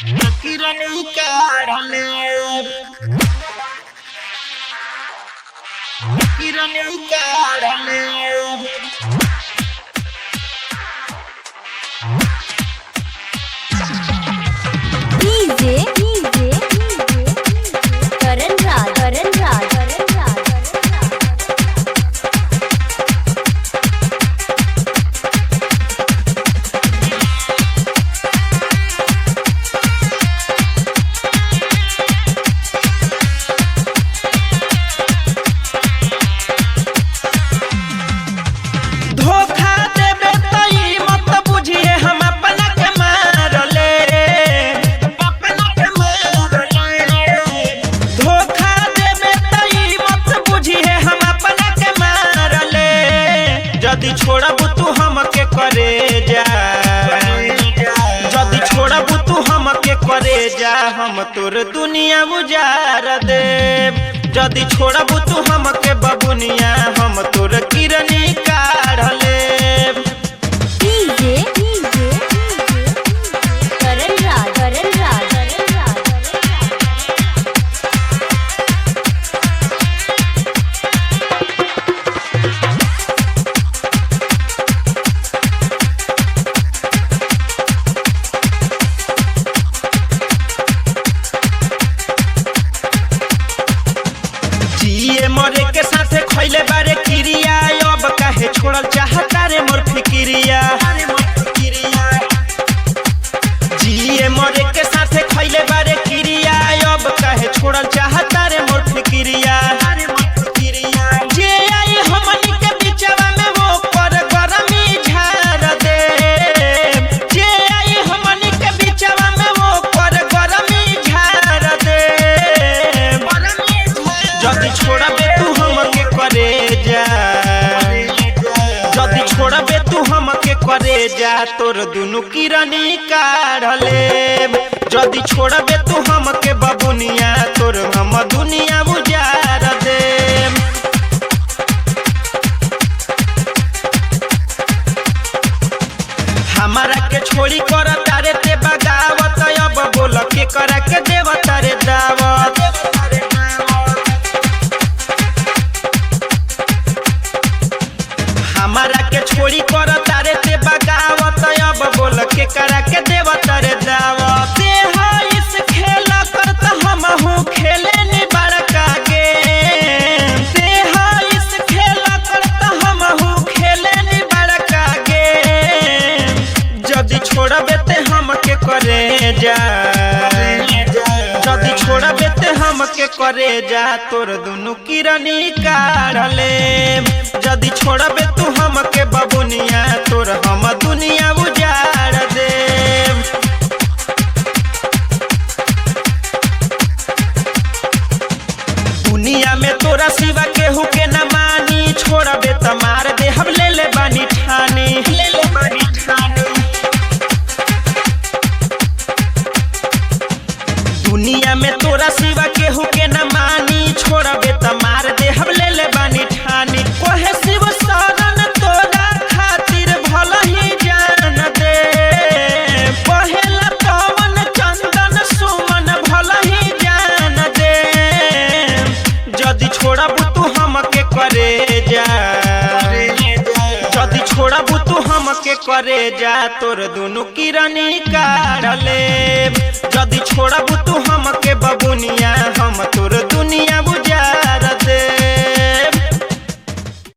किरण काढ़ले किरण काढ़ले DJ करण राज छोड़ब तू हमके करे जा जदी छोड़ब तू हमके करे जा हम तोर दुनिया उजार देब जदी छोड़ब तू हमके बबुनिया हम तोर किरनी काढ़ लेब डीजे करण राज जिए मरे के साथे खइले बारे किरिया अब काहे छोड़ल चाहता रे मोर फिकिरिया जिए मरे के साथे खइले बारे किरिया अब काहे छोड़ल चाहता रे मोर फिकिरिया जे आई हमनी के बिचवा में वो पर गरमी झाड़ दे जे आई हमनी के बिचवा में वो पर गरमी झाड़ दे जदी छोड़बे तू हमके करे जा जदी छोड़बे तू हमके करे जा तोर दुनु किरनी काढ़ लेब जदी छोड़बे तू हमके बबुनिया तोर हम दुनिया उजार देब हमारा के छोड़ी कर तारे ते बगावत अब बोल के करा के देव तारे दावत हमारा के छोड़ी कर तारे ते बगावत अब बोल के करा के देव तारे दावत ते इस खेल करत हम हूँ खेले नी बड़का गेम ते इस खेल करत हम हूँ खेले नी बड़का गेम जदी छोड़बे ते हमके करे जा जदी छोड़बे ते हमके करे जा तोर दुनु किरनी काढ़ लेब जदी छोड़बे तू हमके बबुनिया तोर हम दुनिया उजार देब दुनिया में तोरा सिवा केहू के न मानी छोड़बे त मार दे हम ले ले बानी ठानी दुनिया में तोरा सिवा केहू के न मानी छोड़बे त मार दे हम ले ले बानी ठानी कोहे शिव शरण तोरा खातिर भल ही जान दे पहला पवन चंदन सुमन भल ही जान दे जदी छोड़ब तू हमके करे जा जदी छोड़ब तू हमके करे जा तोर दुनु किरनी काढ़ लेब जदी